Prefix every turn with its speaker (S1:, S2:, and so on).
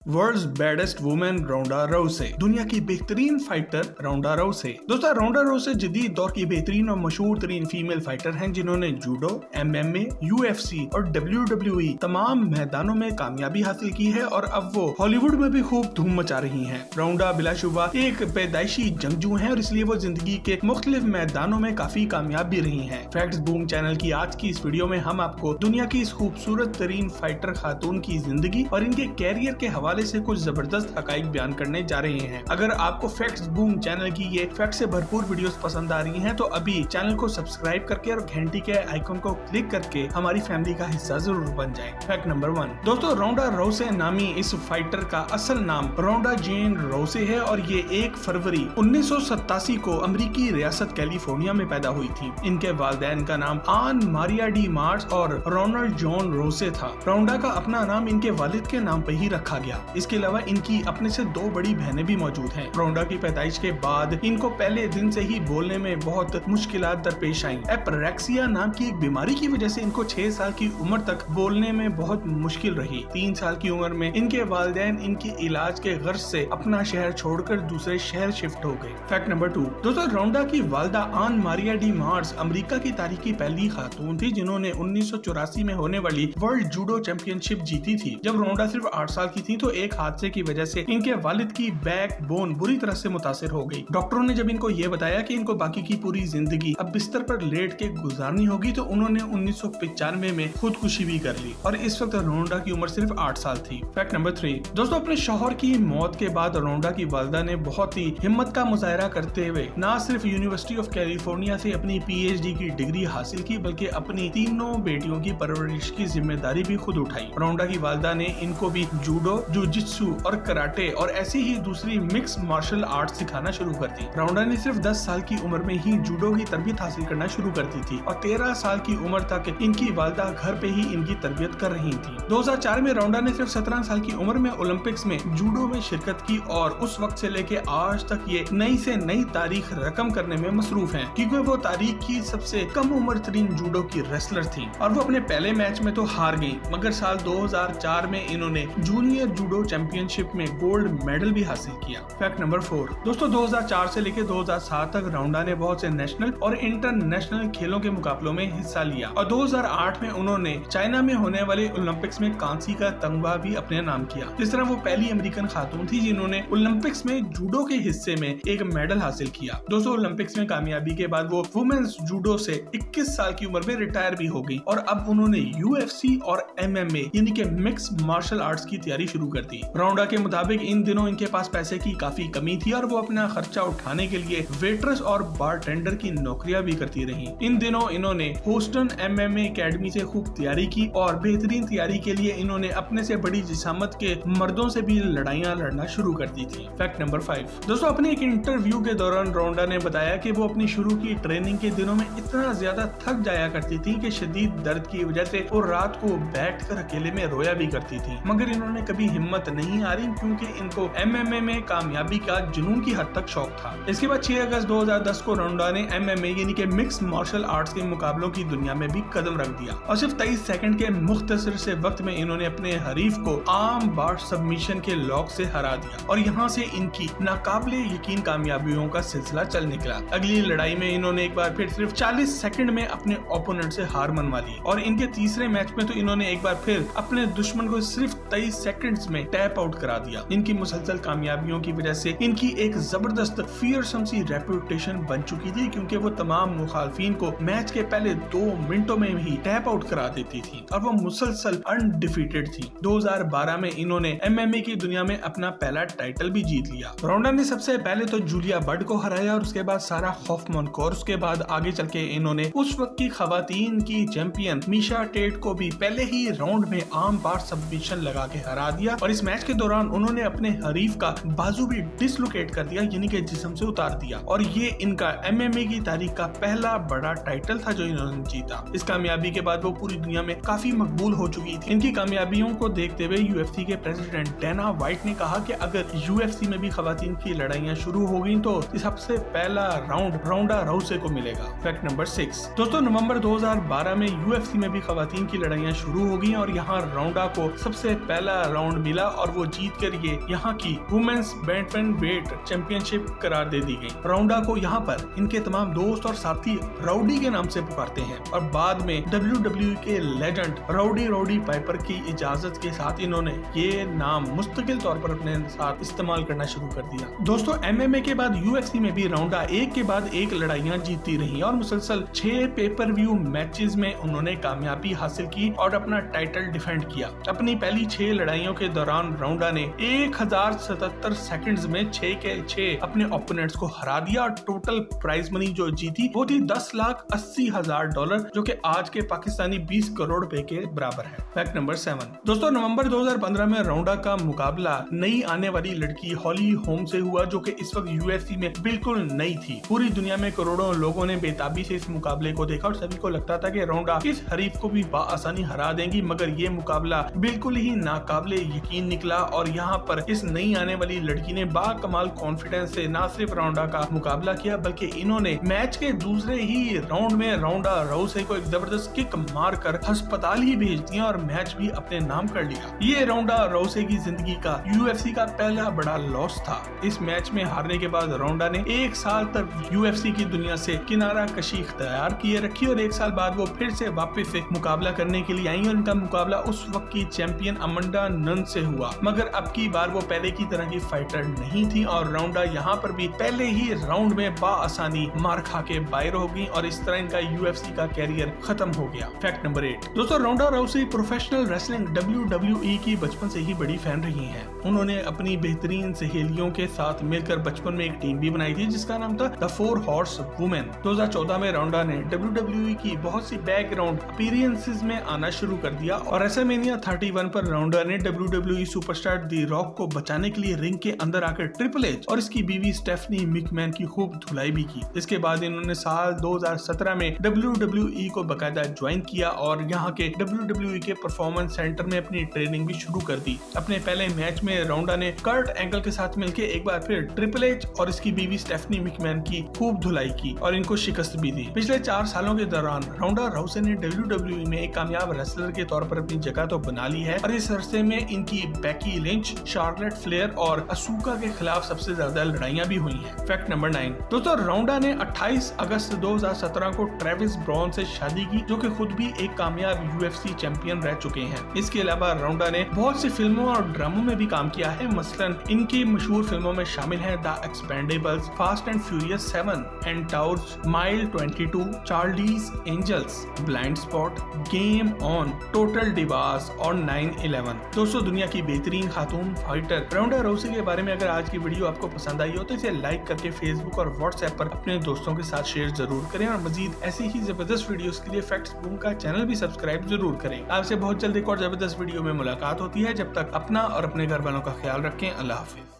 S1: World's baddest women रोंडा राउसे, दुनिया की बेहतरीन फाइटर रोंडा राउसे। दोस्तों, रोंडा राउसे जदीद दौर की बेहतरीन और मशहूर तरीन फीमेल फाइटर हैं जिन्होंने जूडो, MMA, UFC और WWE तमाम मैदानों में कामयाबी हासिल की है और अब वो हॉलीवुड में भी खूब धूम मचा रही हैं। रोंडा बिलाशुबा एक पैदाइशी जंगजू हैं और इसलिए वो जिंदगी के मुख्तलिफ मैदानों में काफी कामयाब भी रही हैं। फैक्ट्स बूम चैनल की आज की इस वीडियो में हम आपको दुनिया की इस खूबसूरत तरीन फाइटर खातून की जिंदगी और इनके कैरियर के हवाले से कुछ जबरदस्त हकाइक बयान करने जा रहे हैं। अगर आपको फैक्ट्स बूम चैनल की ये फैक्ट से भरपूर वीडियोस पसंद आ रही हैं तो अभी चैनल को सब्सक्राइब करके और घंटी के आइकन को क्लिक करके हमारी फैमिली का हिस्सा जरूर बन जाएं। फैक्ट नंबर 1, दोस्तों, रोंडा राउसे नामी इस फाइटर का असल नाम रोंडा जेन राउसे है और ये 1 फरवरी 1987 को अमेरिकी रियासत कैलिफोर्निया में पैदा हुई थी। इनके वालिदैन का नाम आन मारिया डी मार्स और रोनाल्ड जॉन राउसे था। रोंडा का अपना नाम इनके वालिद के नाम पर ही रखा गया। इसके अलावा इनकी अपने से 2 बड़ी बहनें भी मौजूद हैं। रोंडा की पैदाइश के बाद इनको पहले दिन से ही बोलने में बहुत मुश्किलात दरपेश आईं। एपरेक्सिया नाम की एक बीमारी की वजह से इनको 6 साल की उम्र तक बोलने में बहुत मुश्किल रही। 3 साल की उम्र में इनके वालिदैन इनके इलाज के गर्ज से अपना शहर छोड़कर दूसरे शहर शिफ्ट हो गए। फैक्ट नंबर 2, दोस्तों, रोंडा की वालदा आन मारिया डी मार्स अमेरिका की तारीख की पहली खातून थी जिन्होंने 1984 में होने वाली वर्ल्ड जूडो चैंपियनशिप जीती थी। जब रोंडा सिर्फ 8 साल की थी तो एक हादसे की वजह से इनके वालिद की बैक बोन बुरी तरह से मुतासिर हो गई। डॉक्टरों ने जब इनको ये बताया कि इनको बाकी की पूरी जिंदगी अब बिस्तर पर लेट के गुजारनी होगी तो उन्होंने 1995 में खुदकुशी भी कर ली और इस वक्त रोंडा की उम्र सिर्फ 8 साल थी। फैक्ट नंबर 3, दोस्तों, अपने शौहर की मौत के बाद रोंडा की वालिदा ने बहुत ही हिम्मत का मुजाहरा करते हुए न सिर्फ यूनिवर्सिटी ऑफ कैलिफोर्निया से अपनी PhD की डिग्री हासिल की बल्कि अपनी तीनों बेटियों की परवरिश की जिम्मेदारी भी खुद उठाई। रोंडा की वालिदा ने इनको भी जूडो, जुजित्सु और कराटे और ऐसी ही दूसरी मिक्स मार्शल आर्ट सिखाना शुरू कर दी। रोंडा ने सिर्फ 10 साल की उम्र में ही जूडो की तरबियत हासिल करना शुरू कर दी थी और 13 साल की उम्र तक इनकी वालिदा घर पे ही इनकी तरबियत कर रही थी। 2004 में रोंडा ने सिर्फ 17 साल की उम्र में ओलंपिक्स में जूडो में शिरकत की और उस वक्त से लेके आज तक ये नई से नई तारीख रकम करने में मसरूफ हैं क्योंकि वो तारीख की सबसे कम उम्र तरीन जूडो की रेसलर थी और वो अपने पहले मैच में तो हार गई मगर साल 2004 में इन्होंने जूनियर जूडो चैंपियनशिप में गोल्ड मेडल भी हासिल किया। फैक्ट नंबर 4, दोस्तों, 2004 से लेकर 2007 तक रोंडा ने बहुत से नेशनल और इंटरनेशनल खेलों के मुकाबलों में हिस्सा लिया और 2008 में उन्होंने चाइना में होने वाले ओलंपिक्स में कांसी का तमगा भी अपने नाम किया। इस तरह वो पहली अमेरिकन खातून थी जिन्होंने ओलंपिक्स में जूडो के हिस्से में एक मेडल हासिल किया। दोस्तों, ओलंपिक्स में कामयाबी के बाद वो वुमेन्स जूडो से 21 साल की उम्र में रिटायर भी हो गई और अब उन्होंने UFC और MMA यानी कि मिक्स मार्शल आर्ट्स की तैयारी शुरू कर दी। रोंडा के मुताबिक इन दिनों इनके पास पैसे की काफी कमी थी और वो अपना खर्चा उठाने के लिए वेट्रेस और बारटेंडर की नौकरियां भी करती रही। इन दिनों इन्होंने होस्टन MMA एकेडमी से खूब तैयारी की और बेहतरीन तैयारी के लिए इन्होंने अपने से बड़ी जिसामत के मर्दों से भी लड़ाइयां लड़ना शुरू कर दी थी। फैक्ट नंबर 5, दोस्तों, अपने एक इंटरव्यू के दौरान रोंडा ने बताया कि वो अपनी शुरू की ट्रेनिंग के दिनों में इतना ज्यादा थक जाया करती थी कि शदीद दर्द की वजह से वो रात को बैठकर अकेले में रोया भी करती थी मगर इन्होंने कभी हिम्मत नहीं हारी क्योंकि इनको MMA में कामयाबी का जुनून की हद तक शौक था। इसके बाद 6 अगस्त 2010 को रोंडा ने MMA यानी कि मिक्स मार्शल आर्ट्स के मुकाबलों की दुनिया में भी कदम रख दिया और सिर्फ 23 सेकंड के मुख्तसर से वक्त में इन्होंने अपने हरीफ को आर्म बार सबमिशन के लॉक से हरा दिया और यहाँ से इनकी नाकाबिले यकीन कामयाबियों का सिलसिला चल निकला। अगली लड़ाई में इन्होंने एक बार फिर सिर्फ 40 सेकंड में अपने ओपोनेंट से हार मनवा ली और इनके तीसरे मैच में तो इन्होंने एक बार फिर अपने दुश्मन को सिर्फ 23 सेकंड्स में टैप आउट करा दिया। इनकी मुसलसल कामयाबियों की वजह से इनकी एक जबरदस्त फियरसम सी रेपुटेशन बन चुकी थी क्योंकि वो तमाम मुखालफिन को मैच के पहले 2 मिनटों में ही टैप आउट करा देती थी और वो मुसलसल अनडिफीटेड थी। 2012 में इन्होंने MMA की दुनिया में अपना पहला टाइटल भी जीत लिया। रोंडा ने सबसे पहले तो जूलिया बर्ड को हराया और उसके बाद सारा हॉफमैन को और उसके बाद आगे चल के इन्होंने उस वक्त की खवातीन की चैंपियन मिशा टेट को भी पहले ही राउंड में आर्म बार सबमिशन लगा के हरा दिया और इस मैच के दौरान उन्होंने अपने हरीफ का बाजू भी डिसलोकेट कर दिया यानी कि जिस्म से उतार दिया और ये इनका MMA की तारीख का पहला बड़ा टाइटल था जो इन्होंने जीता। इस कामयाबी के बाद वो पूरी दुनिया में काफी मकबूल हो चुकी थी। इनकी कामयाबियों को देखते हुए UFC के प्रेसिडेंट डेना वाइट ने कहा कि अगर UFC में भी खवातीन की लड़ाइयां शुरू हो गई तो सबसे पहला राउंड रोंडा राउसे को मिलेगा। फैक्ट नंबर 6, दोस्तों, नवंबर 2012 में UFC में भी खवातीन की लड़ाइयां शुरू हो गई और यहाँ रोंडा को सबसे पहला राउंड मिला और वो जीत कर ये यहाँ की वुमेन्स बैंटमवेट चैंपियनशिप करार दे दी गई। राउंडा को यहाँ पर इनके तमाम दोस्त और साथी राउडी के नाम से पुकारते हैं और बाद में WWE के लेजेंड राउडी पाइपर की इजाजत के साथ इन्होंने ये नाम मुस्तकिल तौर पर अपने साथ इस्तेमाल करना शुरू कर दिया। दोस्तों MMA के बाद UFC में भी राउंडा एक के बाद एक लड़ाइयां जीतती रही और मुसलसल 6 पेपर व्यू मैचेस में उन्होंने कामयाबी हासिल की और अपना टाइटल डिफेंड किया। अपनी पहली 6 लड़ाइयों के दौरान राउंडा ने 1077 सेकंड्स में 6 के 6 अपने ओपोनेंट्स को हरा दिया और टोटल प्राइज मनी जो जीती वो थी $10,80,000 जो कि आज के पाकिस्तानी 20 करोड़ रुपए के बराबर है। फैक्ट नंबर 7 दोस्तों, नवंबर 2015 में राउंडा का मुकाबला नई आने वाली लड़की हॉली होम से हुआ जो कि इस वक्त UFC में बिल्कुल नई थी। पूरी दुनिया में करोड़ों लोगों ने बेताबी से इस मुकाबले को देखा और सभी को लगता था कि राउंडा इस हरीफ को भी आसानी हरा देंगी, मगर ये मुकाबला बिल्कुल ही नाकाबिले यकीन निकला और यहाँ पर इस नई आने वाली लड़की ने बाकमाल कॉन्फिडेंस से न सिर्फ राउंडा का मुकाबला किया बल्कि इन्होंने मैच के दूसरे ही राउंड में राउंडा राउसे को एक जबरदस्त किक मारकर अस्पताल ही भेज दिया और मैच भी अपने नाम कर लिया। ये राउंडा राउसे की जिंदगी का UFC का पहला बड़ा लॉस था। इस मैच में हारने के बाद राउंडा ने 1 साल तक UFC की दुनिया से किनारा कशी इख्तियार किए रखी और 1 साल बाद वो फिर से वापस से मुकाबला करने के लिए आई और इनका मुकाबला उस वक्त की चैंपियन अमांडा नन्स से हुआ, मगर अब की बार वो पहले की तरह की फाइटर नहीं थी और राउंडा यहाँ पर भी पहले ही राउंड में बाआसानी मार खा के बाहर हो गई और इस तरह इनका UFC का कैरियर खत्म हो गया। फैक्ट नंबर 8 दोस्तों, राउंडा राउसी प्रोफेशनल रेसलिंग WWE की बचपन से ही बड़ी फैन रही हैं। उन्होंने अपनी बेहतरीन सहेलियों के साथ मिलकर बचपन में एक टीम भी बनाई थी जिसका नाम था द 4 हॉर्स वुमेन। 2014 में राउंडा ने WWE की बहुत सी बैकग्राउंड अपीयरेंसेस में आना शुरू कर दिया और रेसलमेनिया 31 पर राउंडा ने WWE सुपरस्टार दी रॉक को बचाने के लिए रिंग के अंदर आकर ट्रिपल एच और इसकी बीवी स्टेफनी मिकमैन की खूब धुलाई भी की। इसके बाद इन्होंने साल 2017 में WWE को बकायदा ज्वाइन किया और यहाँ के WWE के परफॉर्मेंस सेंटर में अपनी ट्रेनिंग भी शुरू कर दी। अपने पहले मैच में राउंडा ने कर्ट एंगल के साथ मिलकर एक बार फिर ट्रिपल एच और इसकी बीवी स्टेफनी मिकमैन की खूब धुलाई की और इनको शिकस्त भी दी। पिछले 4 सालों के दौरान राउंडा राउसे ने WWE में एक कामयाब रेसलर के तौर पर अपनी जगह तो बना ली है और इस अरसे में इनकी बेकी लिंच, शार्लेट फ्लेयर और असूका के खिलाफ सबसे ज्यादा लड़ाइयां भी हुई हैं। फैक्ट नंबर 9 दोस्तों, राउंडा ने 28 अगस्त 2017 को ट्रेविस ब्राउन से शादी की जो कि खुद भी एक कामयाब UFC चैंपियन रह चुके हैं। इसके अलावा राउंडा ने बहुत सी फिल्मों और ड्रामों में भी काम किया है। मसलन इनकी मशहूर फिल्मों में शामिल है the Expendables, Fast and Furious 7, Entourage, Mile 22, Charlie's Angels, Blind Spot, Game On, Total Divas और 9/11। दोस्तों, दुनिया की बेहतरीन खातून फाइटर राउंडा राउसी के बारे में अगर आज की वीडियो आपको पसंद आई हो तो इसे लाइक करके फेसबुक और व्हाट्सएप पर अपने दोस्तों के साथ शेयर जरूर करें और मजीद ऐसी ही जबरदस्त वीडियोस के लिए फैक्ट्स बूम का चैनल भी सब्सक्राइब जरूर करें। आपसे बहुत जल्द एक और जबरदस्त वीडियो में मुलाकात होती है। जब तक अपना और अपने घर वालों का ख्याल रखें। अल्लाह हाफिज।